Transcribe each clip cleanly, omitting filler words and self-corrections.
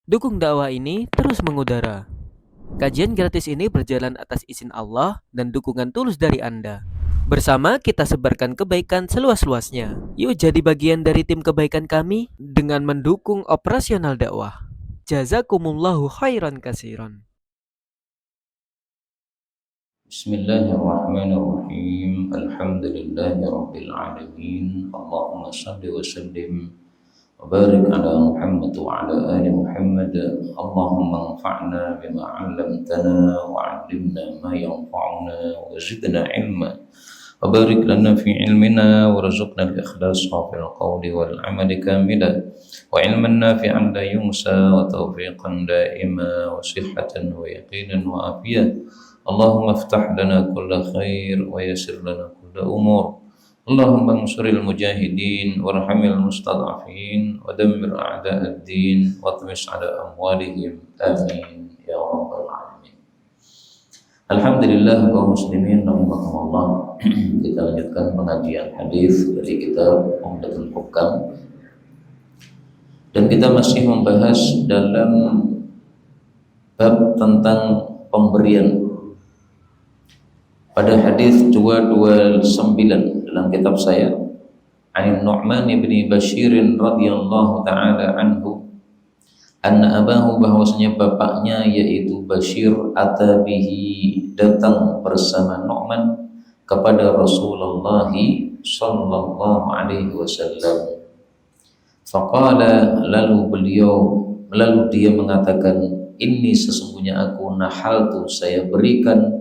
Dukung dakwah ini terus mengudara. Kajian gratis ini berjalan atas izin Allah dan dukungan tulus dari Anda. Bersama kita sebarkan kebaikan seluas-luasnya. Yuk jadi bagian dari tim kebaikan kami dengan mendukung operasional dakwah. Jazakumullahu khairan kasiron. Bismillahirrahmanirrahim. Alhamdulillahirabbil alamin. Allahumma shalli wa sallim wa barik ala Muhammad wa ala ali Muhammad. Allahumma anfa'na bima 'allamtana wa 'allimna ma yanfa'una wa zidna 'ilma. Wa barik lana fi 'ilmina warzuqna al-ikhlasa fil qawli wal 'amali kamila wa 'ilman nafi'an la yunsa wa tawfiqan da'ima wa sihhatan wa yaqinan wa afiyah. Allahumma aftah lana kulla khair wa yassir lana kulla umur. Allahumma ansuril mujahidin warhamil mustad'afin wa dammir a'da'ad-din wa tmis 'ala amwalihim. Amin ya rabbal alamin. Alhamdulillah kaum muslimin rahimakumullah. Kita lanjutkan pengajian hadis dari kitab Umdatul Hukam. Dan kita masih membahas dalam bab tentang pemberian. Pada hadis 229 dalam kitab saya, An Nu'man bin Bashir radhiyallahu taala anhu, anna abahu, bahwasanya bapaknya yaitu Bashir, atabihi, datang bersama Nu'man kepada Rasulullah sallallahu alaihi wasallam. Faqala, lalu dia mengatakan, inni, sesungguhnya aku, nahaltu, saya berikan,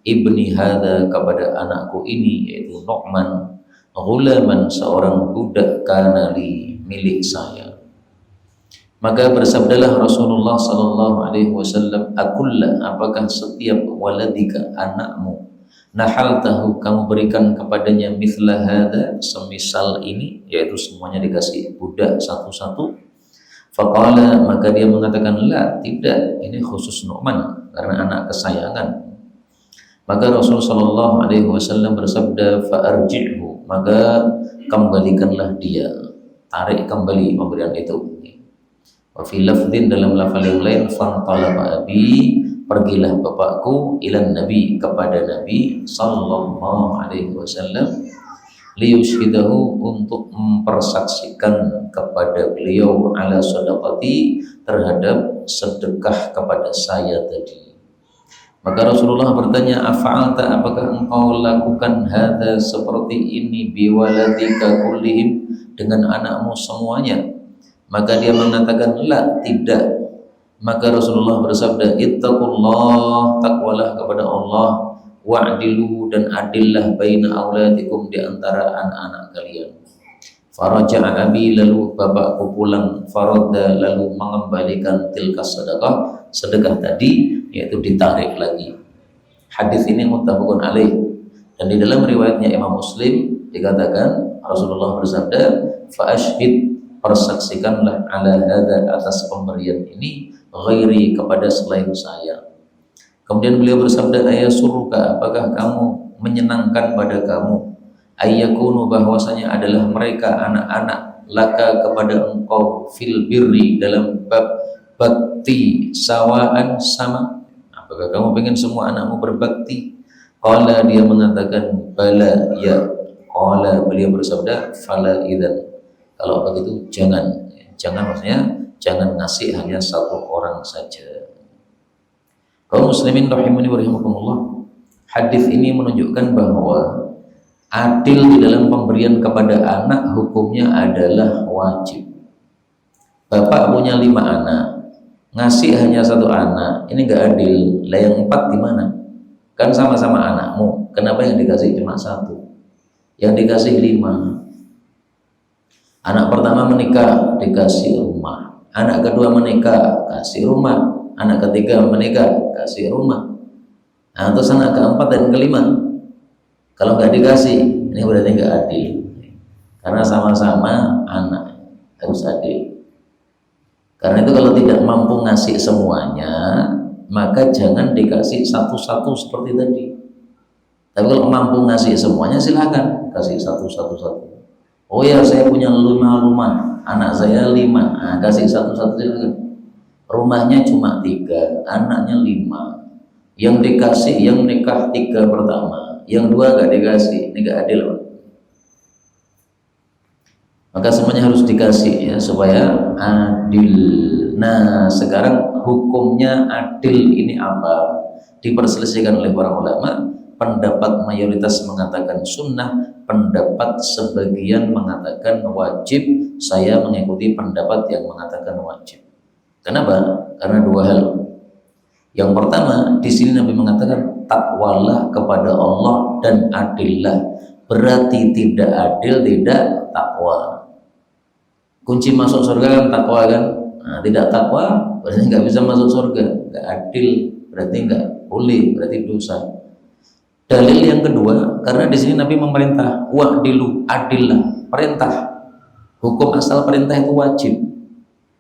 ibni hadha, kepada anakku ini, yaitu Nu'man, ghulaman, seorang budak, kanali, milik saya. Maka bersabdalah Rasulullah sallallahu alaihi wasallam, akulla, apakah setiap waladika, anakmu, nahaltahu, kamu berikan kepadanya, mithla hadha, semisal ini, yaitu semuanya dikasih budak satu-satu. Faqala, maka dia mengatakan, la, tidak, ini khusus Nu'man karena anak kesayangan. Maka Rasulullah sallallahu alaihi wasallam bersabda, fa'arji'hu, maka kembalikanlah dia, tarik kembali pemberian itu. Wa fi lafdhin, dalam lafal yang lain, fantalaba abi, pergilah bapakku, ilan nabi, kepada Nabi sallallahu alaihi wasallam, liyushhidahu, untuk mempersaksikan kepada beliau, ala sadaqati, terhadap sedekah kepada saya tadi. Maka Rasulullah bertanya, afa'alta, apakah engkau lakukan hadza, seperti ini, biwaladika kullihim, dengan anakmu semuanya? Maka dia mengatakan, la, tidak. Maka Rasulullah bersabda, ittaqullah, takwalah kepada Allah, wa'dilu, dan adillah, baina auladikum, di antara anak-anak kalian. Faraja'a abi, lalu bapakku pulang, faradda, lalu mengembalikan tilka sedekah, sedekah tadi, yaitu ditarik lagi. Hadis ini muttafaqun alaih, dan di dalam riwayatnya Imam Muslim dikatakan Rasulullah bersabda, fa ashhid, persaksikanlah, ala hadza, atas pemberian ini, ghairi, kepada selain saya. Kemudian beliau bersabda, ayasurruka, apakah kamu menyenangkan pada kamu, ayyakunu, bahwasanya adalah mereka anak-anak, laka, kepada engkau, fil birri, dalam bab bakti, sawaan, sama. Apakah kamu ingin semua anakmu berbakti? Qala, dia mengatakan, bala, ya. Qala, beliau bersabda, fala idzan, kalau begitu jangan. Jangan maksudnya jangan ngasih hanya satu orang saja. Kaum muslimin rahimani wa rahimakumullah, hadis ini menunjukkan bahwa adil di dalam pemberian kepada anak hukumnya adalah wajib. Bapak punya 5 anak, ngasih hanya 1 anak, ini enggak adil. Lah yang 4 gimana? Kan sama-sama anakmu, kenapa yang dikasih cuma 1? Yang dikasih 5. Anak pertama menikah, dikasih rumah. Anak kedua menikah, kasih rumah. Anak ketiga menikah, kasih rumah. Nah, terus anak keempat dan kelima, kalau nggak dikasih, ini berarti nggak adil. Karena sama-sama anak, harus adil. Karena itu kalau tidak mampu ngasih semuanya, maka jangan dikasih satu-satu seperti tadi. Tapi kalau mampu ngasih semuanya, silakan kasih satu-satu. Oh ya, saya punya 5 rumah, anak saya 5, nah, kasih satu-satu silakan. rumahnya cuma 3, anaknya 5. Yang dikasih, yang nikah 3 pertama, yang 2 gak dikasih. Ini gak adil, Pak. Maka semuanya harus dikasih ya, supaya adil. Nah, sekarang hukumnya adil ini apa? Diperselisihkan oleh para ulama. Pendapat mayoritas mengatakan sunnah, pendapat sebagian mengatakan wajib. Saya mengikuti pendapat yang mengatakan wajib. Kenapa? Karena 2 hal. Yang pertama, di sini Nabi mengatakan takwalah kepada Allah dan adillah. Berarti tidak adil, tidak takwa. Kunci masuk surga kan takwa kan? Nah, tidak takwa berarti nggak bisa masuk surga. Nggak adil berarti nggak boleh, berarti dosa. Dalil yang kedua, karena di sini Nabi memerintah wa'dilu, adillah, perintah. Hukum asal perintah itu wajib.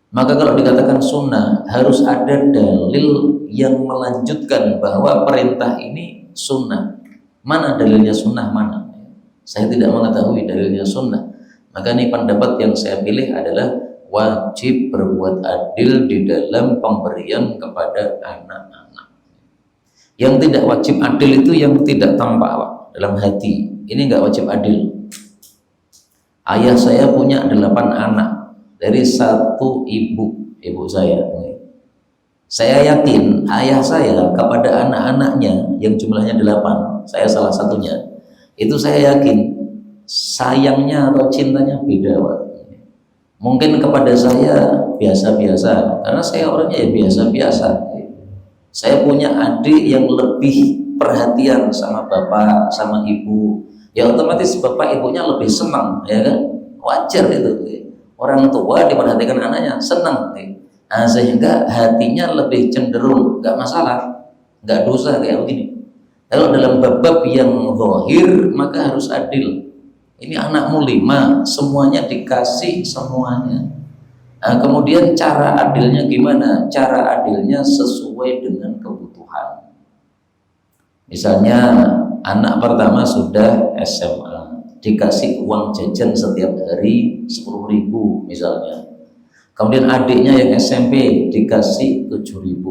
Maka kalau dikatakan sunnah, harus ada dalil yang melanjutkan bahwa perintah ini sunnah. Mana dalilnya sunnah, mana? Saya tidak mengetahui dalilnya sunnah. Maka ini pendapat yang saya pilih adalah wajib berbuat adil di dalam pemberian kepada anak-anak. Yang tidak wajib adil itu yang tidak tampak, Pak, dalam hati. Ini nggak wajib adil. Ayah saya punya 8 anak dari 1 ibu saya. Saya yakin ayah saya kepada anak-anaknya yang jumlahnya 8, saya salah satunya, itu saya yakin sayangnya atau cintanya beda, Pak. Mungkin kepada saya biasa-biasa, karena saya orangnya ya biasa-biasa. Saya punya adik yang lebih perhatian sama bapak, sama ibu. Ya otomatis bapak ibunya lebih senang, ya kan? Wajar itu. Orang tua diperhatikan anaknya, senang. Nah, sehingga hatinya lebih cenderung, nggak masalah, nggak dosa kayak begini. Kalau dalam bab yang zahir maka harus adil. Ini anakmu 5, semuanya dikasih semuanya. Nah, kemudian cara adilnya gimana? Cara adilnya sesuai dengan kebutuhan. Misalnya anak pertama sudah SMA, dikasih uang jajan setiap hari 10.000 misalnya. Kemudian adiknya yang SMP dikasih 7.000.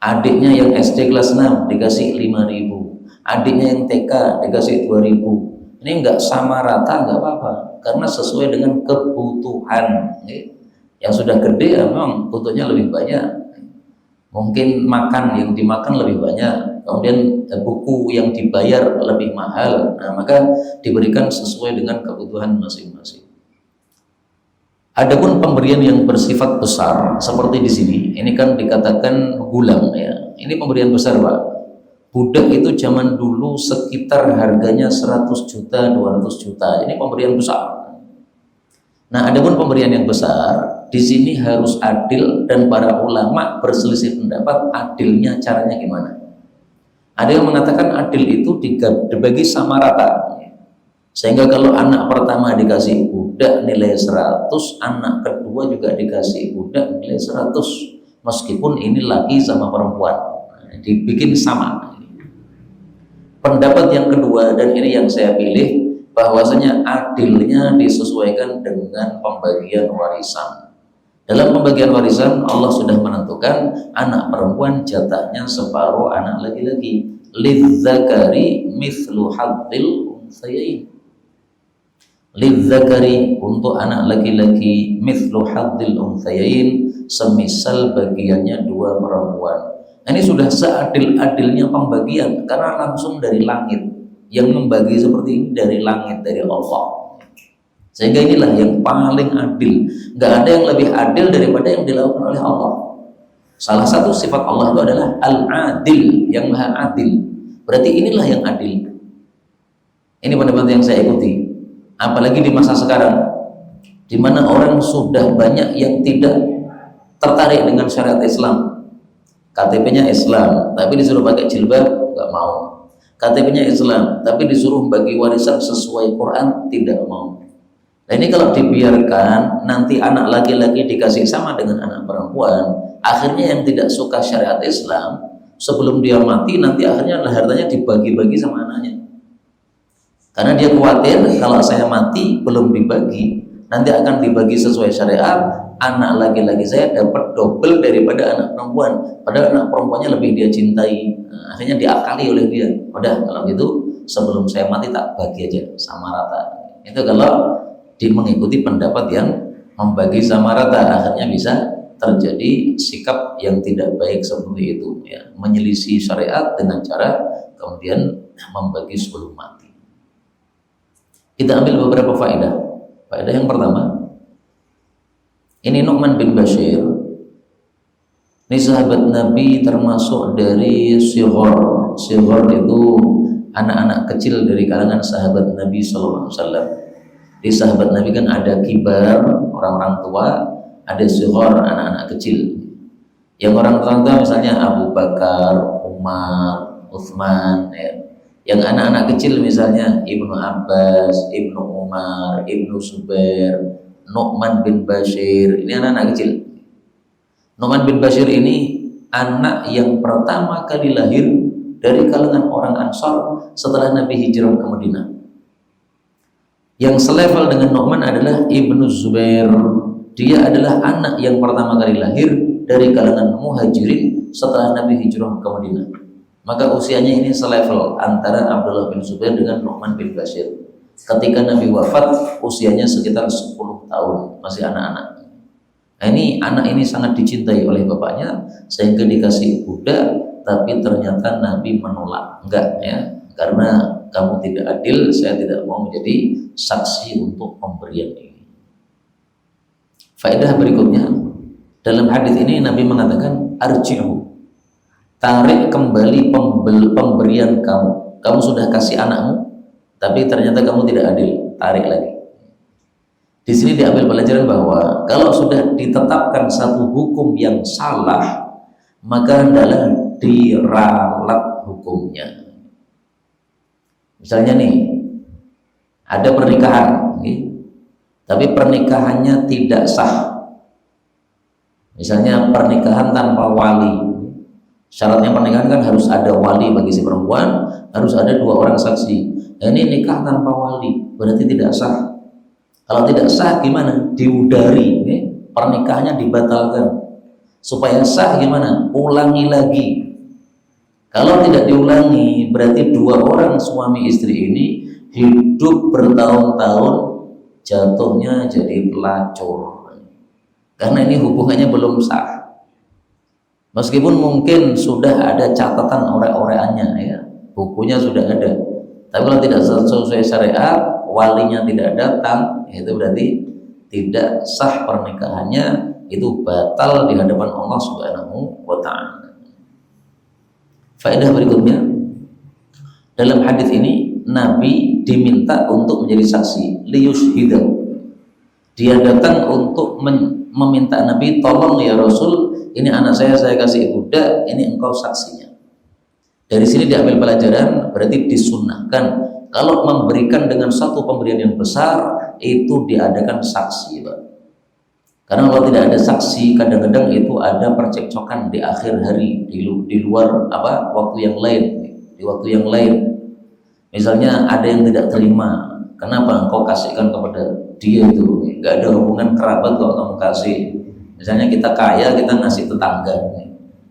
Adiknya yang SD kelas 6 dikasih 5.000. Adiknya yang TK dikasih 2.000. Ini enggak sama rata, enggak apa-apa, karena sesuai dengan kebutuhan. Yang sudah gede memang butuhnya lebih banyak. Mungkin makan yang dimakan lebih banyak, kemudian buku yang dibayar lebih mahal. Nah, maka diberikan sesuai dengan kebutuhan masing-masing. Adapun pemberian yang bersifat besar seperti di sini, ini kan dikatakan gulam ya. Ini pemberian besar, Pak. Budak itu zaman dulu sekitar harganya 100 juta, 200 juta. Ini pemberian besar. Nah, adapun pemberian yang besar di sini harus adil, dan para ulama berselisih pendapat adilnya caranya gimana. Ada yang mengatakan adil itu dibagi sama rata. Sehingga kalau anak pertama dikasih budak nilai 100, anak kedua juga dikasih budak nilai 100. Meskipun ini laki sama perempuan. Dibikin sama. Pendapat yang kedua, dan ini yang saya pilih, bahwasanya adilnya disesuaikan dengan pembagian warisan. Dalam pembagian warisan Allah sudah menentukan anak perempuan jatahnya separuh anak laki-laki. Lidzakari mithlu hadzil unthayain. Lidzakari untuk anak laki-laki mithlu hadzil unthayain, semisal bagiannya 2 perempuan. Ini sudah seadil-adilnya pembagian, karena langsung dari langit. Yang membagi seperti ini dari langit, dari Allah. Sehingga inilah yang paling adil. Nggak ada yang lebih adil daripada yang dilakukan oleh Allah. Salah satu sifat Allah itu adalah al-adil, yang maha adil. Berarti inilah yang adil. Ini pendapat yang saya ikuti. Apalagi di masa sekarang, di mana orang sudah banyak yang tidak tertarik dengan syariat Islam. KTP-nya Islam, tapi disuruh pakai jilbab, nggak mau. KTP-nya Islam, tapi disuruh bagi warisan sesuai Quran, tidak mau. Nah, ini kalau dibiarkan, nanti anak laki-laki dikasih sama dengan anak perempuan, akhirnya yang tidak suka syariat Islam, sebelum dia mati, nanti akhirnya hartanya dibagi-bagi sama anaknya. Karena dia khawatir, kalau saya mati belum dibagi, nanti akan dibagi sesuai syariat, anak laki-laki saya dapat double daripada anak perempuan, padahal anak perempuannya lebih dia cintai. Nah, akhirnya diakali oleh dia, udah kalau gitu sebelum saya mati tak bagi aja sama rata. Itu kalau mengikuti pendapat yang membagi sama rata, akhirnya bisa terjadi sikap yang tidak baik seperti itu ya, menyelisih syariat dengan cara kemudian membagi sebelum mati. Kita ambil beberapa faedah. Faedah yang pertama, ini Nu'man bin Bashir, ini sahabat Nabi termasuk dari Sighar. Sighar itu anak-anak kecil dari kalangan sahabat Nabi SAW. Di sahabat Nabi kan ada kibar, orang-orang tua, ada Sighar, anak-anak kecil. Yang orang tua misalnya Abu Bakar, Umar, Uthman ya. Yang anak-anak kecil misalnya Ibnu Abbas, Ibnu Umar, Ibnu Zubair, Nu'man bin Bashir, ini anak-anak kecil. Nu'man bin Bashir ini anak yang pertama kali lahir dari kalangan orang Ansar setelah Nabi hijrah ke Madinah. Yang selevel dengan Nu'man adalah Ibnu Zubair. Dia adalah anak yang pertama kali lahir dari kalangan Muhajirin setelah Nabi hijrah ke Madinah. Maka usianya ini selevel antara Abdullah bin Zubair dengan Nu'man bin Bashir. Ketika Nabi wafat, usianya sekitar 10 tahun, masih anak-anak. Nah, anak ini sangat dicintai oleh bapaknya sehingga dikasih budak, tapi ternyata Nabi menolak. Enggak ya, karena kamu tidak adil, saya tidak mau menjadi saksi untuk pemberian ini. Faedah berikutnya, dalam hadis ini Nabi mengatakan arji'u, tarik kembali pemberian kamu. Kamu sudah kasih anakmu, tapi ternyata kamu tidak adil, tarik lagi. Di sini diambil pelajaran bahwa kalau sudah ditetapkan satu hukum yang salah, maka hendaklah diralat hukumnya. Misalnya nih, ada pernikahan, tapi pernikahannya tidak sah. Misalnya pernikahan tanpa wali. Syaratnya pernikahan kan harus ada wali bagi si perempuan, harus ada 2 orang saksi. Nah, ini nikah tanpa wali, berarti tidak sah. Kalau tidak sah gimana? Diudari, pernikahannya dibatalkan. Supaya sah gimana? Ulangi lagi. Kalau tidak diulangi, berarti 2 orang suami istri ini hidup bertahun-tahun, jatuhnya jadi pelacur. Karena ini hubungannya belum sah. Meskipun mungkin sudah ada catatan orek-orekannya ya, bukunya sudah ada. Tapi kalau tidak sesuai syariat, walinya tidak datang, itu berarti tidak sah pernikahannya, itu batal di hadapan Allah Subhanahu wa taala. Faedah berikutnya, dalam hadis ini Nabi diminta untuk menjadi saksi, liyushhidahu. Dia datang untuk meminta Nabi, tolong ya Rasul, ini anak saya kasih budak, ini engkau saksinya. Dari sini diambil pelajaran, berarti disunnahkan kalau memberikan dengan satu pemberian yang besar itu diadakan saksi, Pak. Karena kalau tidak ada saksi, kadang-kadang itu ada percekcokan di akhir hari, di luar waktu yang lain, di waktu yang lain. Misalnya ada yang tidak terima, kenapa engkau kasihkan kepada dia itu? Nggak ada hubungan kerabat kok kamu kasih. Misalnya kita kaya, kita ngasih tetangga.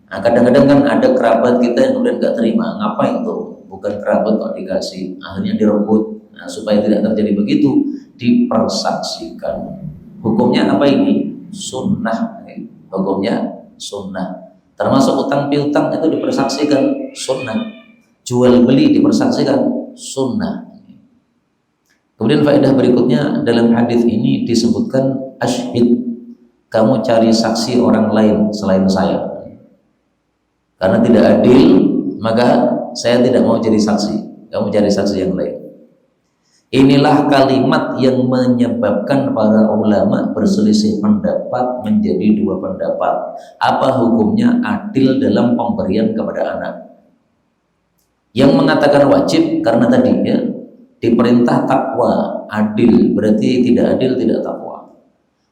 Nah, kadang-kadang kan ada kerabat kita yang kemudian nggak terima, ngapain tuh? Bukan kerabat kok dikasih, akhirnya direbut. Nah, supaya tidak terjadi begitu, dipersaksikan. Hukumnya apa ini? Sunnah. Hukumnya sunnah. Termasuk utang piutang itu dipersaksikan, sunnah. Jual beli dipersaksikan, sunnah. Kemudian faedah berikutnya, dalam hadis ini disebutkan asyhid. Kamu cari saksi orang lain selain saya. Karena tidak adil, maka saya tidak mau jadi saksi. Kamu cari saksi yang lain. Inilah kalimat yang menyebabkan para ulama berselisih pendapat menjadi 2 pendapat. Apa hukumnya adil dalam pemberian kepada anak? Yang mengatakan wajib karena tadi ya, diperintah takwa, adil, berarti tidak adil, tidak takwa.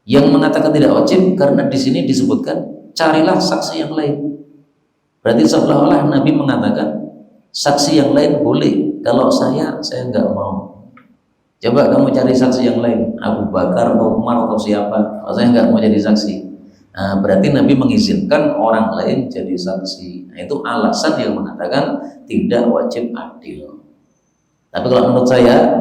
Yang mengatakan tidak wajib karena di sini disebutkan carilah saksi yang lain. Berarti seolah-olah Nabi mengatakan saksi yang lain boleh, kalau saya nggak mau. Coba kamu cari saksi yang lain, Abu Bakar atau Umar atau siapa, saya nggak mau jadi saksi. Nah, berarti Nabi mengizinkan orang lain jadi saksi. Nah, itu alasan yang mengatakan tidak wajib adil. Tapi kalau menurut saya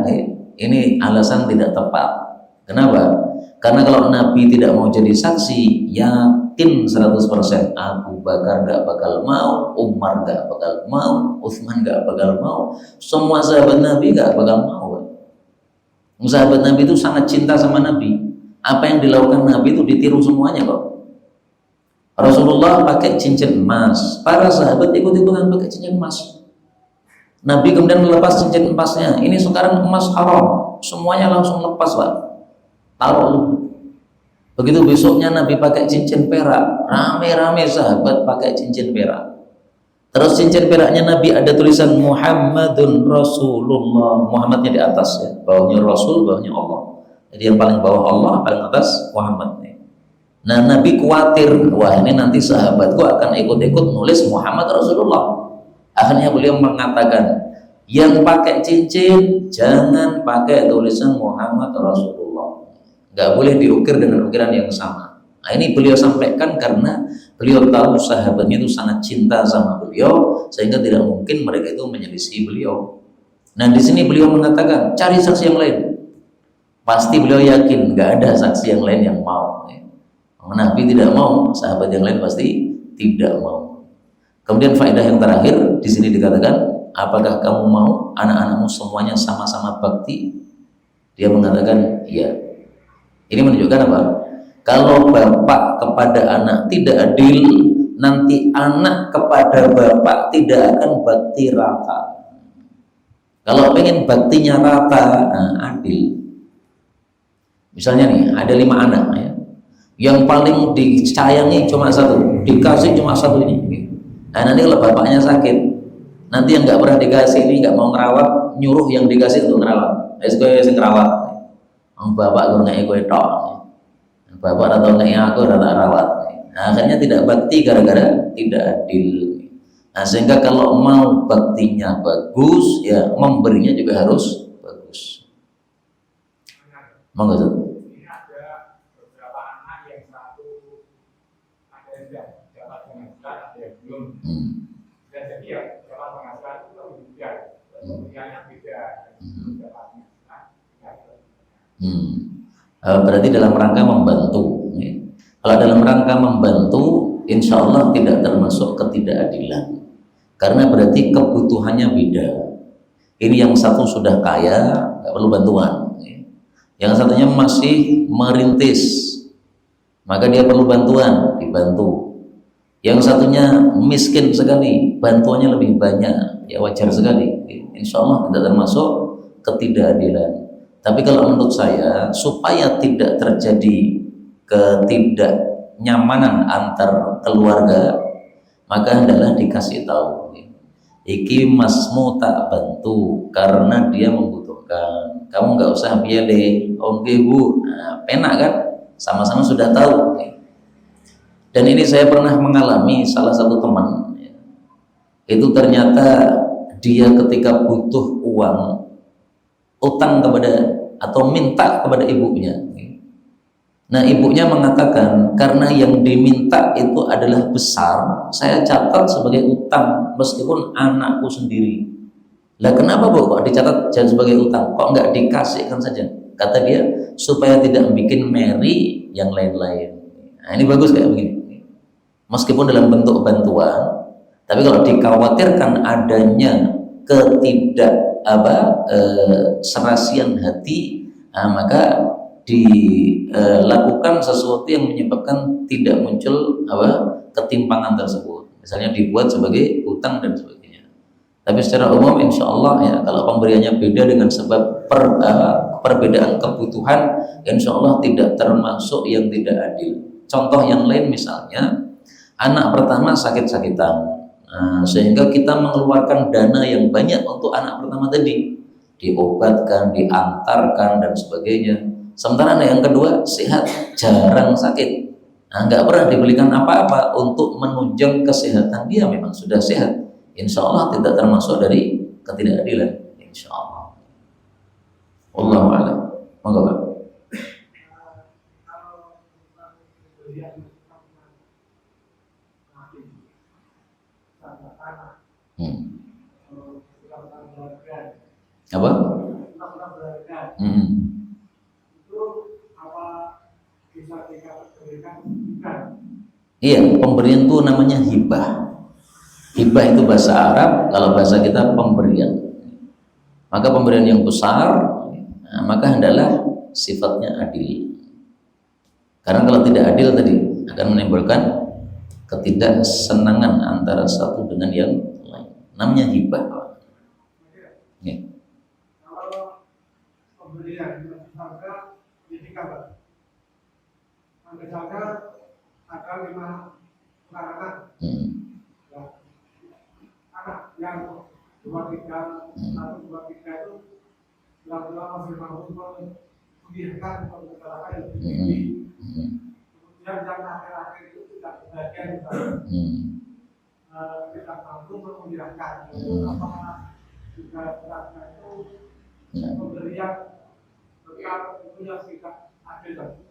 ini alasan tidak tepat. Kenapa? Karena kalau Nabi tidak mau jadi saksi, yakin 100% Abu Bakar gak bakal mau, Umar gak bakal mau, Utsman gak bakal mau, semua sahabat Nabi gak bakal mau. Sahabat Nabi itu sangat cinta sama Nabi. Apa yang dilakukan Nabi itu ditiru semuanya kok. Rasulullah pakai cincin emas, para sahabat ikut-ikutan pakai cincin emas. Nabi kemudian melepas cincin emasnya. Ini sekarang emas haram, semuanya langsung lepas, Pak. Taruh. Begitu besoknya Nabi pakai cincin perak, rame-rame sahabat pakai cincin perak. Terus cincin peraknya Nabi ada tulisan Muhammadun Rasulullah. Muhammadnya di atas ya, bawahnya Rasul, bawahnya Allah. Jadi yang paling bawah Allah, paling atas Muhammad. Nah, Nabi khawatir, wah ini nanti sahabatku akan ikut-ikut nulis Muhammad Rasulullah. Akhirnya beliau mengatakan, yang pakai cincin jangan pakai tulisan Muhammad Rasulullah. Gak boleh diukir dengan ukiran yang sama. Nah, ini beliau sampaikan karena beliau tahu sahabatnya itu sangat cinta sama beliau, sehingga tidak mungkin mereka itu menyelisih beliau. Nah, di sini beliau mengatakan cari saksi yang lain. Pasti beliau yakin nggak ada saksi yang lain yang mau. Nabi tidak mau, sahabat yang lain pasti tidak mau. Kemudian faedah yang terakhir di sini dikatakan, apakah kamu mau anak-anakmu semuanya sama-sama bakti? Dia mengatakan iya. Ini menunjukkan apa? Kalau bapak kepada anak tidak adil, nanti anak kepada bapak tidak akan bakti rata. Kalau pengen baktinya rata, adil. Misalnya nih, ada 5 anak ya. Yang paling disayangi cuma satu, dikasih cuma satu ini. Nah, nanti kalau bapaknya sakit, nanti yang nggak pernah dikasih ini nggak mau ngerawat, nyuruh yang dikasih untuk ngerawat. Saya ngerawat. Bapak gue nggak ikut tok. Bapak atau nggak aku rata rawat. Nah, akhirnya tidak bakti gara-gara tidak adil. Nah, sehingga kalau mau baktinya bagus, ya memberinya juga harus bagus. Monggo. Ini ada beberapa anak yang satu ada yang dapat penghasilan, ada yang belum. Dan jadi ya dapat penghasilan itu lebih mudah. Pilihannya beda. Dapat penghasilan. Berarti dalam rangka membantu ya. Kalau dalam rangka membantu, insya Allah tidak termasuk ketidakadilan, karena berarti kebutuhannya beda. Ini yang satu sudah kaya, nggak perlu bantuan ya. Yang satunya masih merintis, maka dia perlu bantuan, dibantu. Yang satunya miskin sekali, bantuannya lebih banyak, ya wajar sekali ya. Insya Allah tidak termasuk ketidakadilan. Tapi kalau menurut saya, supaya tidak terjadi ketidaknyamanan antar keluarga, maka hendaklah dikasih tahu, iki masmu tak bantu karena dia membutuhkan. Kamu nggak usah biaya, oke bu, nah, penak kan? Sama-sama sudah tahu. Dan ini saya pernah mengalami salah satu teman, itu ternyata dia ketika butuh uang, utang kepada atau minta kepada ibunya. Nah, ibunya mengatakan karena yang diminta itu adalah besar, saya catat sebagai utang meskipun anakku sendiri. Lah kenapa bu kok dicatat sebagai utang? Kok nggak dikasihkan saja? Kata dia supaya tidak bikin meri yang lain-lain. Nah, ini bagus kayak begini. Meskipun dalam bentuk bantuan, tapi kalau dikhawatirkan adanya serasian hati, nah, maka dilakukan sesuatu yang menyebabkan tidak muncul ketimpangan tersebut. Misalnya dibuat sebagai utang dan sebagainya. Tapi secara umum insya Allah ya, kalau pemberiannya beda dengan sebab perbedaan kebutuhan, insya Allah tidak termasuk yang tidak adil. Contoh yang lain misalnya, anak pertama sakit-sakitan. Nah, sehingga kita mengeluarkan dana yang banyak untuk anak pertama tadi, diobatkan, diantarkan dan sebagainya. Sementara anak yang kedua sehat, jarang sakit. Nah, nggak pernah dibelikan apa-apa untuk menunjang kesehatan dia, memang sudah sehat. Insya Allah tidak termasuk dari ketidakadilan. Insya Allah. Wallahu a'lam. Apa? Pernah berharga Mm-mm. itu apa bisa dikategorikan bukan? Iya, pemberian itu namanya hibah. Hibah itu bahasa Arab, kalau bahasa kita pemberian. Maka pemberian yang besar, nah, maka hendaklah sifatnya adil. Karena kalau tidak adil tadi akan menimbulkan ketidaksenangan antara satu dengan yang lain. Namanya hibah. Ya. Kalau pemberian misalnya dinikah, misalnya ada 5 anak, ya, anak yang 2, 3, 1, 2, 3 itu benar-benar masih mampu membiarkan masyarakat yang tinggi. Kemudian yang akhir-akhir itu tidak kebagian, tidak mampu membiarkan. Itu apakah juga berarti itu pemberian tetap itu yang tidak adil?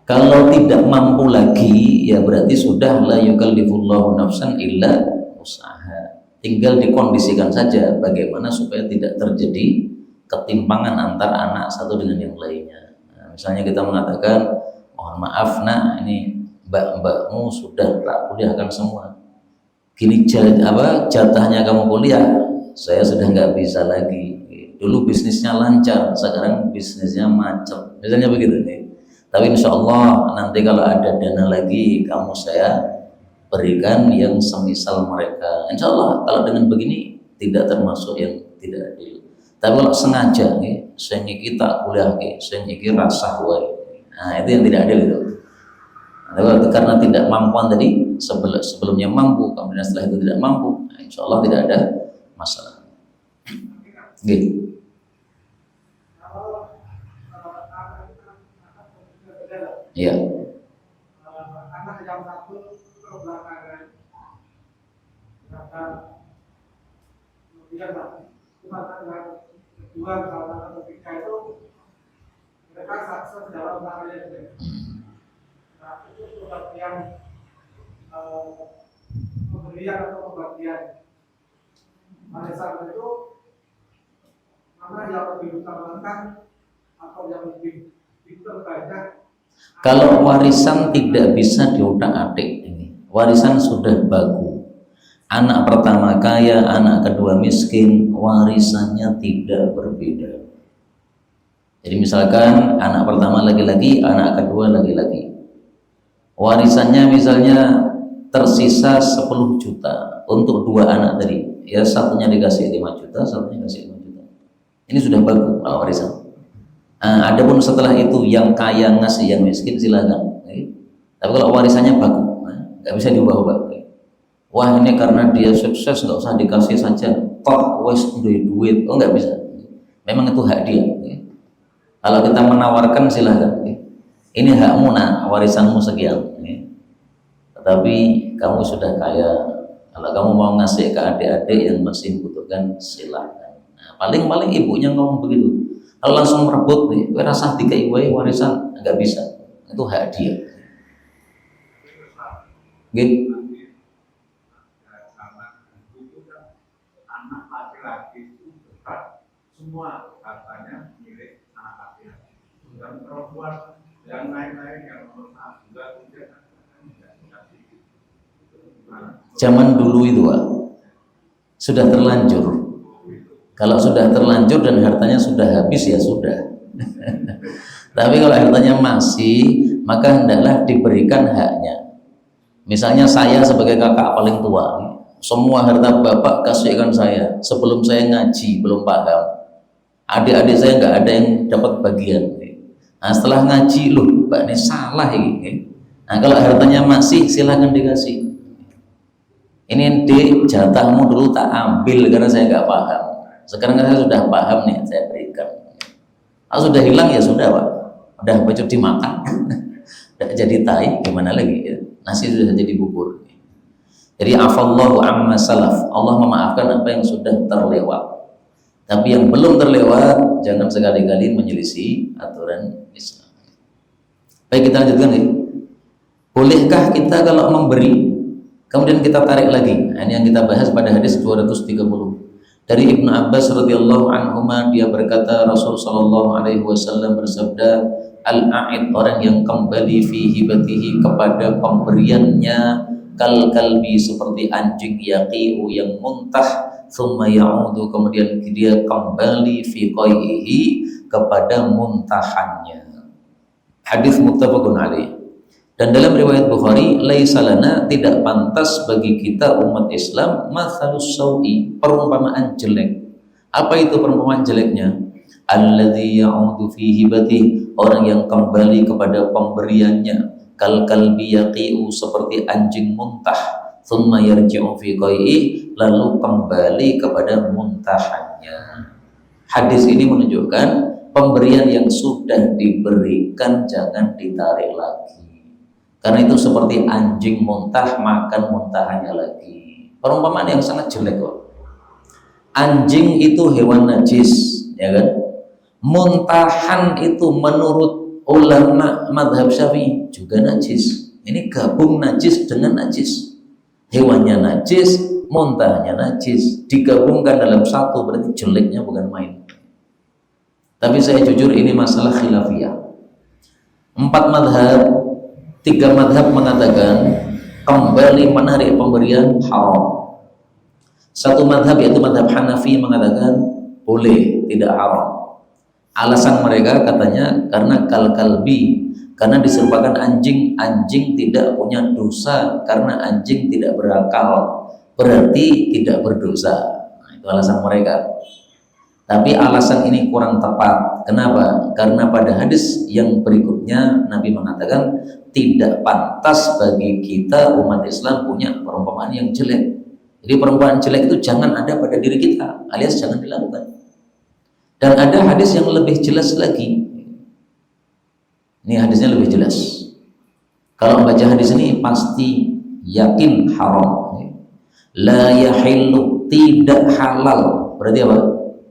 Kalau tidak mampu lagi, ya berarti sudah la yukallifullahu nafsan illa usaha. Tinggal dikondisikan saja bagaimana supaya tidak terjadi ketimpangan antar anak satu dengan yang lainnya. Nah, misalnya kita mengatakan, mohon maaf nak, ini mbak-mbakmu sudah tak kuliahkan semua. Gini jatahnya kamu kuliah, saya sudah nggak bisa lagi. Dulu bisnisnya lancar, sekarang bisnisnya macet. Misalnya begitu nih. Tapi insya Allah nanti kalau ada dana lagi kamu saya berikan yang semisal mereka. Insya Allah kalau dengan begini tidak termasuk yang tidak adil. Tapi kalau sengaja nih, saya ngiki tak kuliah ke, saya ngiki rasah wae. Nah itu yang tidak adil itu. Nah, karena tidak mampuan tadi sebelumnya mampu, kemudian setelah itu tidak mampu, nah, insya Allah tidak ada masalah. Gitu. Iya. Anak yang satu kebelakangan, kemudian anak yang kedua, anak ketiga itu mereka sedalam utamanya. Nah itu pembagian pemberian atau pembagian warisan itu mana yang lebih utamakan atau yang lebih diperbanyak? Kalau warisan tidak bisa diutak-atik ini. Warisan sudah baku. Anak pertama kaya, anak kedua miskin, warisannya tidak berbeda. Jadi misalkan anak pertama laki-laki, anak kedua laki-laki. Warisannya misalnya tersisa 10 juta untuk 2 anak tadi. Ya satunya dikasih 5 juta, satunya dikasih 5 juta. Ini sudah baku kalau warisan. Adapun setelah itu yang kaya ngasih yang miskin silakan. Tapi kalau warisannya baku, nggak bisa diubah-ubah. Wah ini karena dia sukses nggak usah dikasih saja. Toh wes duit, oh nggak bisa. Memang itu hak dia. Kalau kita menawarkan silakan. Ini hakmu nak, warisanmu sekian. Tetapi kamu sudah kaya. Kalau kamu mau ngasih ke adik-adik yang masih membutuhkan silakan. Nah, paling ibunya ngomong begitu. Kalau langsung merebut nih, gue rasa dikai warisan nggak bisa, itu hak dia. Gitu. Anak laki-laki itu tetap semua hartanya milik anak laki-laki. Dan perempuan yang lain-lain yang nomor 1 juga tidak dikasih. Zaman dulu itu Pak, sudah terlanjur. Kalau sudah terlanjur dan hartanya sudah habis ya sudah. Tapi kalau hartanya masih, maka hendaklah diberikan haknya. Misalnya saya sebagai kakak paling tua, semua harta bapak kasihkan saya. Sebelum saya ngaji belum paham. Adik-adik saya nggak ada yang dapat bagian. Nah setelah ngaji loh, Pak ini salah ini. Nah kalau hartanya masih silahkan dikasih. Ini dek jatahmu dulu tak ambil karena saya nggak paham. Sekarang saya sudah paham nih, saya berikan. Kalau sudah hilang ya sudah Pak, udah baju dimakan, udah jadi tai, gimana lagi? Ya? Nasi sudah jadi bubur. Jadi afallahu amma salaf, Allah memaafkan apa yang sudah terlewat. Tapi yang belum terlewat, jangan sekali-kali menyelisih aturan Islam. Baik kita lanjutkan nih. Bolehkah kita kalau memberi, kemudian kita tarik lagi? Nah, ini yang kita bahas pada hadis 230. Dari Ibnu Abbas radhiyallahu anhuma dia berkata Rasul sallallahu alaihi wasallam bersabda, al-a'id orang yang kembali fi hibatihi kepada pemberiannya kal kalbi seperti anjing yaqiu yang muntah, thumma ya'udu kemudian dia kembali fi qaihi kepada muntahannya. Hadis muttafaqun alaih. Dan dalam riwayat Bukhari, laisa lana tidak pantas bagi kita umat Islam mathalus sawi perumpamaan jelek. Apa itu perumpamaan jeleknya? Alladzi ya'udu fi hibati orang yang kembali kepada pemberiannya kal kalbi yaqiu seperti anjing muntah, thumma yarji'u fi qai'i lalu kembali kepada muntahannya. Hadis ini menunjukkan pemberian yang sudah diberikan jangan ditarik lagi. Karena itu seperti anjing muntah makan muntahannya lagi. Perumpamaan yang sangat jelek kok. Anjing itu hewan najis, ya kan? Muntahan itu menurut ulama madhab Syafi'i juga najis. Ini gabung najis dengan najis. Hewannya najis, muntahnya najis, digabungkan dalam satu berarti jeleknya bukan main. Tapi saya jujur ini masalah khilafiyah. 4 madhab, 3 madhab mengatakan kembali menarik pemberian haram. 1 madhab yaitu madhab Hanafi mengatakan boleh, tidak haram. Alasan mereka katanya karena kal-kalbi, karena diserupakan anjing, anjing tidak punya dosa karena anjing tidak berakal, berarti tidak berdosa. Nah, itu alasan mereka. Tapi alasan ini kurang tepat. Kenapa? Karena pada hadis yang berikutnya Nabi mengatakan tidak pantas bagi kita umat Islam punya perumpamaan yang jelek. Jadi perumpamaan jelek itu jangan ada pada diri kita, alias jangan dilakukan. Dan ada hadis yang lebih jelas lagi. Ini hadisnya lebih jelas. Kalau membaca hadis ini pasti yakin haram. La yahillu, tidak halal. Berarti apa?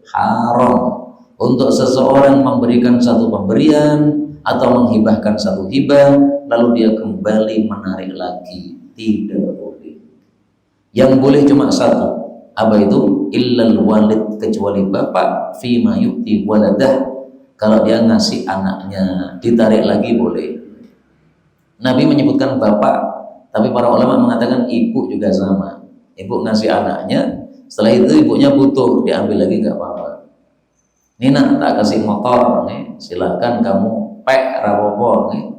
Haram untuk seseorang memberikan satu pemberian atau menghibahkan satu hibah lalu dia kembali menarik lagi, tidak boleh. Yang boleh cuma satu, apa itu? Illal walid, kecuali bapak fima yu'ti waladah, kalau dia ngasih anaknya ditarik lagi boleh. Nabi menyebutkan bapak, tapi para ulama mengatakan ibu juga sama. Ibu ngasih anaknya, setelah itu ibunya butuh, diambil lagi nggak apa-apa. Ini nak tak kasih motor nih, silakan kamu pek rapopo nih.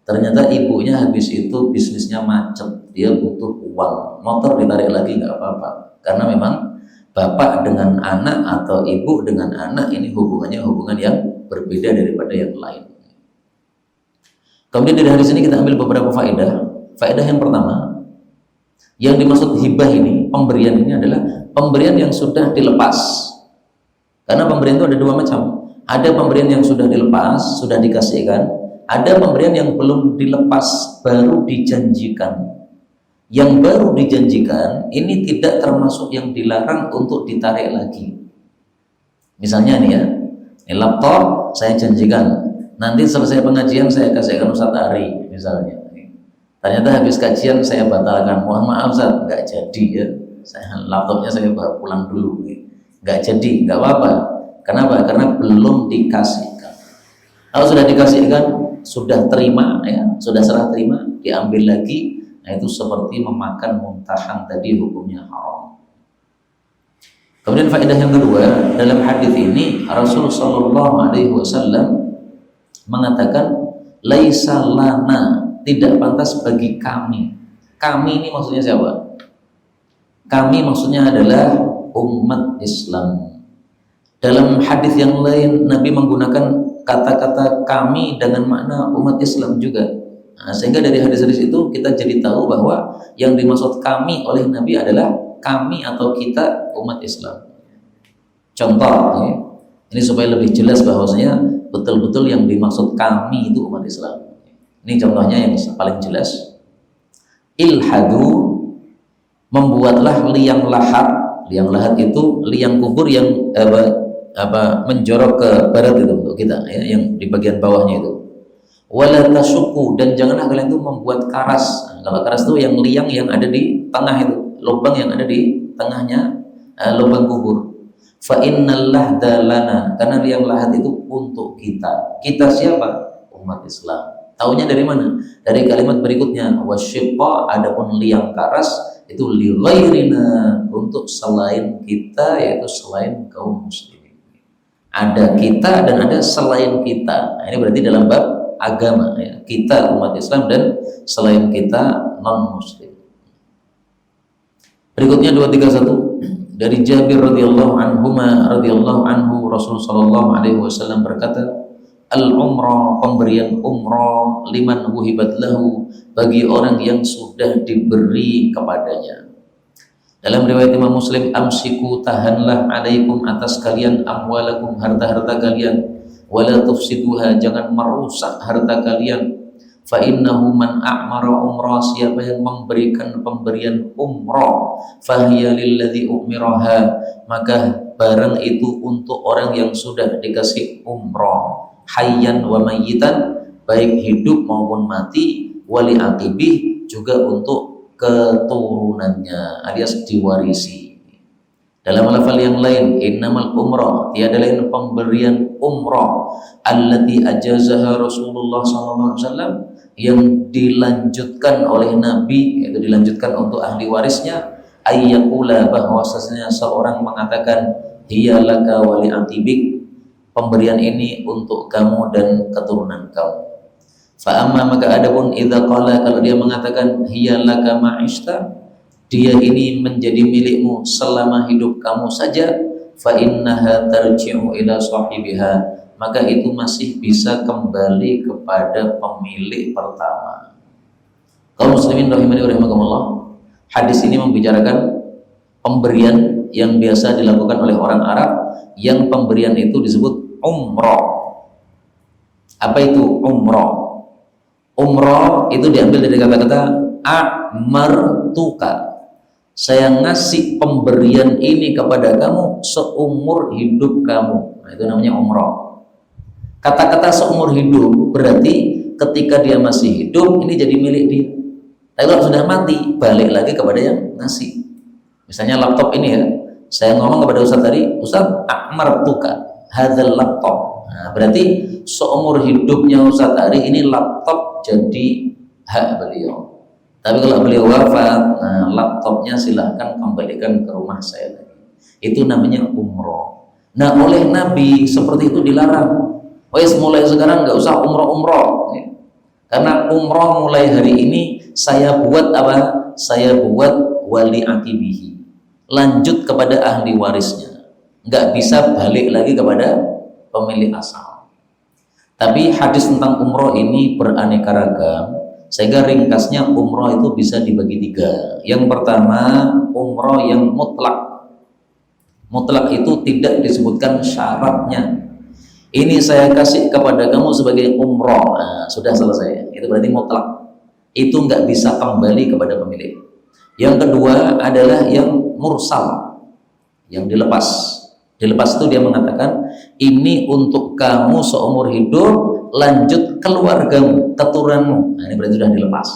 Ternyata ibunya habis itu bisnisnya macet, dia butuh uang, motor ditarik lagi nggak apa-apa. Karena memang bapak dengan anak atau ibu dengan anak ini hubungannya hubungan yang berbeda daripada yang lain. Kemudian dari hadis ini kita ambil beberapa faedah. Faedah yang pertama, yang dimaksud hibah ini, pemberian ini adalah pemberian yang sudah dilepas. Karena pemberian itu ada 2 macam. Ada pemberian yang sudah dilepas, sudah dikasihkan. Ada pemberian yang belum dilepas, baru dijanjikan. Yang baru dijanjikan ini tidak termasuk yang dilarang untuk ditarik lagi. Misalnya nih ya, ini laptop saya janjikan, nanti selesai pengajian saya kasihkan Ustaz Ari misalnya. Ternyata habis kajian saya batalkan, mohon maaf Ustaz, nggak jadi ya, laptopnya saya bawa pulang dulu. Nggak jadi, nggak apa-apa. Kenapa? Karena belum dikasihkan. Kalau sudah dikasihkan, sudah terima ya, sudah serah terima, diambil lagi. Nah itu seperti memakan muntahan tadi, hukumnya haram. Kemudian faedah yang kedua, dalam hadis ini Rasulullah SAW mengatakan laisa lana, tidak pantas bagi kami. Kami ini maksudnya siapa? Kami maksudnya adalah umat Islam. Dalam hadis yang lain Nabi menggunakan kata-kata kami dengan makna umat Islam juga. Nah, sehingga dari hadis-hadis itu kita jadi tahu bahwa yang dimaksud kami oleh Nabi adalah kami atau kita umat Islam. Contoh ya, ini supaya lebih jelas bahwasanya betul-betul yang dimaksud kami itu umat Islam. Ini contohnya yang paling jelas. Ilhadu, membuatlah liang lahat. Liang lahat itu liang kubur yang menjorok ke barat itu untuk kita ya, yang di bagian bawahnya itu. Wala tasuku, dan janganlah kalian itu membuat karas. Nah, kalau karas itu yang liang yang ada di tengah itu, lubang yang ada di tengahnya lubang kubur. Fa innal lahda lana, karena liang lahat itu untuk kita. Kita siapa? Umat Islam. Taunya dari mana? Dari kalimat berikutnya, wasyqa, adapun liang karas itu li ghairina, untuk selain kita, yaitu selain kaum muslimin. Ada kita dan ada selain kita. Nah, ini berarti dalam bab agama ya. Kita umat Islam dan selain kita non muslim. Berikutnya 231 dari Jabir radhiyallahu anhu Rasul sallallahu alaihi wasallam berkata, al-umrah, pemberian umrah, liman wuhibat lahu, bagi orang yang sudah diberi kepadanya. Dalam riwayat Imam Muslim, amsiku, tahanlah alaikum, atas kalian, amwalakum, harta-harta kalian, wala tufsiduha, jangan merusak harta kalian. Fa innahu man a'mara umrah, siapa yang memberikan pemberian umrah, fahiya lilladzi umiraha, maka barang itu untuk orang yang sudah dikasih umrah, hayyan wa mayyitan, baik hidup maupun mati, wali aqibih, juga untuk keturunannya alias diwarisi. Dalam lafal yang lain, innamal umrah, tiada lain pemberian umrah, allati ajazaha Rasulullah SAW, yang dilanjutkan oleh Nabi, yaitu dilanjutkan untuk ahli warisnya, ayyakula, bahwasanya seorang mengatakan, hiya laka wali aqibik, pemberian ini untuk kamu dan keturunan kamu. Fa amma, maka adapun idza qala, kalau dia mengatakan hiya laka ma'ishta, dia ini menjadi milikmu selama hidup kamu saja, fa innaha tarji'u ila sahibiha, maka itu masih bisa kembali kepada pemilik pertama. Kaum muslimin rahimani wa rahimakumullah, hadis ini membicarakan pemberian yang biasa dilakukan oleh orang Arab, yang pemberian itu disebut umrah. Apa itu umrah? Umrah itu diambil dari kata-kata a'martuka, saya ngasih pemberian ini kepada kamu seumur hidup kamu. Nah, itu namanya umrah. Kata-kata seumur hidup berarti ketika dia masih hidup ini jadi milik dia. Tapi kalau sudah mati, balik lagi kepada yang ngasih. Misalnya laptop ini ya, saya ngomong kepada Ustaz tadi, Ustaz, a'martuka hadzal laptop. Nah, berarti seumur hidupnya Ustaz tadi ini laptop jadi hak beliau. Tapi kalau beliau wafat, nah laptopnya silahkan kembalikan ke rumah saya lagi. Itu namanya umroh. Nah, oleh Nabi seperti itu dilarang. Mulai sekarang nggak usah umroh-umroh, ya. Karena umroh mulai hari ini saya buat apa? Saya buat wali akibihi, lanjut kepada ahli warisnya, nggak bisa balik lagi kepada pemilik asal. Tapi hadis tentang umroh ini beraneka ragam, sehingga ringkasnya umroh itu bisa dibagi tiga. Yang pertama, umroh yang mutlak. Mutlak itu tidak disebutkan syaratnya. Ini saya kasih kepada kamu sebagai umroh, nah, sudah selesai. Itu berarti mutlak. Itu nggak bisa kembali kepada pemilik. Yang kedua adalah yang mursal, yang dilepas. Dilepas itu dia mengatakan, ini untuk kamu seumur hidup, lanjut keluargamu, keturunanmu. Nah, ini berarti sudah dilepas.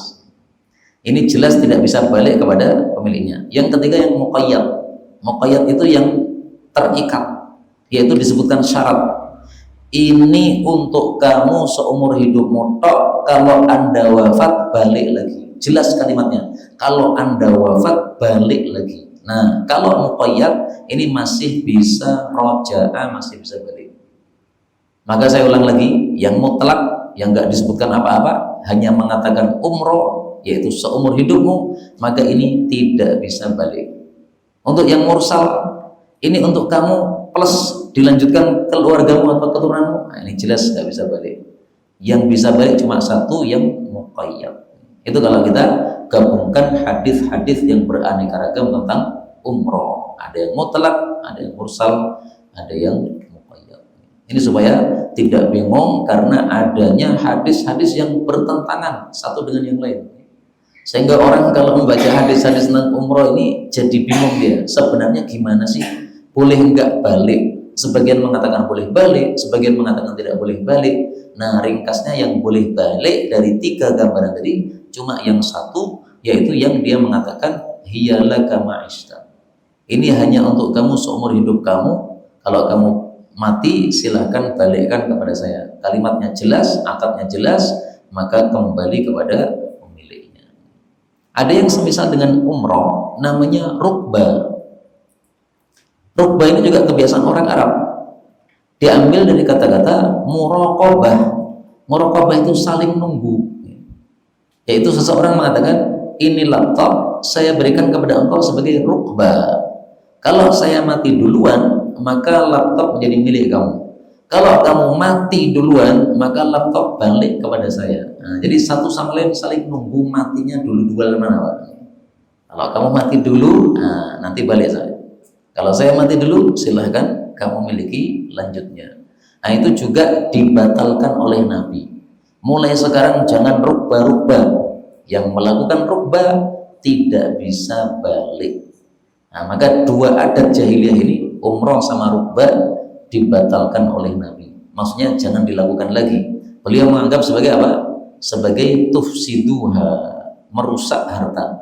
Ini jelas tidak bisa balik kepada pemiliknya. Yang ketiga yang muqayyad. Muqayyad itu yang terikat, yaitu disebutkan syarat. Ini untuk kamu seumur hidupmu tok, kalau Anda wafat balik lagi. Jelas kalimatnya, kalau Anda wafat balik lagi. Nah, kalau muqayyad ini masih bisa roja'ah, masih bisa balik. Maka saya ulang lagi, yang mutlak, yang nggak disebutkan apa-apa, hanya mengatakan umroh, yaitu seumur hidupmu, maka ini tidak bisa balik. Untuk yang mursal, ini untuk kamu plus dilanjutkan keluargamu atau keturunanmu, nah, ini jelas nggak bisa balik. Yang bisa balik cuma satu, yang muqayyad. Itu kalau kita gabungkan hadis-hadis yang beraneka ragam tentang umroh. Ada yang mutlak, ada yang mursal, ada yang muqayyad. Ini supaya tidak bingung karena adanya hadis-hadis yang bertentangan satu dengan yang lain. Sehingga orang kalau membaca hadis-hadis tentang umroh ini jadi bingung dia. Sebenarnya gimana sih? Boleh nggak balik? Sebagian mengatakan boleh balik, sebagian mengatakan tidak boleh balik. Nah, ringkasnya yang boleh balik dari tiga gambaran tadi cuma yang satu, yaitu yang dia mengatakan hiyalaka ma'ishta. Ini hanya untuk kamu seumur hidup kamu, Kalau kamu mati silahkan balikkan kepada saya. Kalimatnya jelas, akadnya jelas, maka kembali kepada pemiliknya. Ada yang semisal dengan umroh, namanya rukbah. Rukbah ini juga kebiasaan orang Arab. Diambil dari kata-kata muraqabah. Muraqabah itu saling nunggu. Yaitu seseorang mengatakan, ini laptop saya berikan kepada engkau sebagai rukbah. Kalau saya mati duluan, maka laptop menjadi milik kamu. Kalau kamu mati duluan, maka laptop balik kepada saya. Nah, jadi satu sama lain saling nunggu matinya dulu-duluan mana, Pak? Kalau kamu mati dulu, nah, nanti balik saya. Kalau saya mati dulu, silahkan kamu miliki lanjutnya. Nah, itu juga dibatalkan oleh Nabi. Mulai sekarang jangan rukbah-rukbah. Yang melakukan rukbah tidak bisa balik. Nah, maka dua adat jahiliyah ini, umroh sama rukbah, dibatalkan oleh Nabi. Maksudnya jangan dilakukan lagi. Beliau menganggap sebagai apa? Sebagai tufsiduha, merusak harta.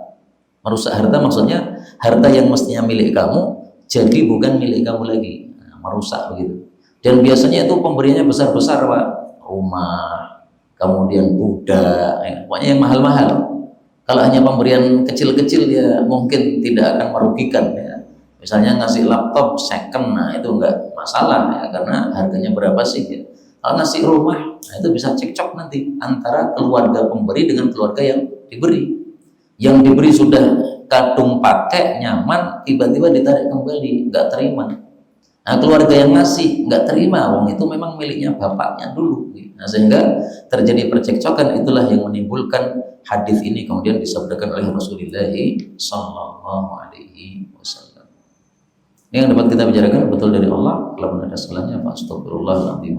Merusak harta maksudnya harta yang mestinya milik kamu jadi bukan milik kamu lagi. Nah, merusak begitu. Dan biasanya itu pemberiannya besar-besar, Pak. Rumah, kemudian budak, ya, pokoknya yang mahal-mahal. Kalau hanya pemberian kecil-kecil ya mungkin tidak akan merugikan ya. Misalnya ngasih laptop second, nah itu enggak masalah ya, karena harganya berapa sih ya. Kalau ngasih rumah, nah itu bisa cekcok nanti antara keluarga pemberi dengan keluarga yang diberi. Yang diberi sudah kadung pakai nyaman, tiba-tiba ditarik kembali, enggak terima. Nah, keluarga yang ngasih nggak terima, wong itu memang miliknya bapaknya dulu. Nah, sehingga terjadi percekcokan, itulah yang menimbulkan hadis ini kemudian disabdakan oleh Rasulullah Sallallahu Alaihi Wasallam. Ini yang dapat kita bicarakan betul dari Allah. Kalau ada salahnya, astagfirullahaladzim.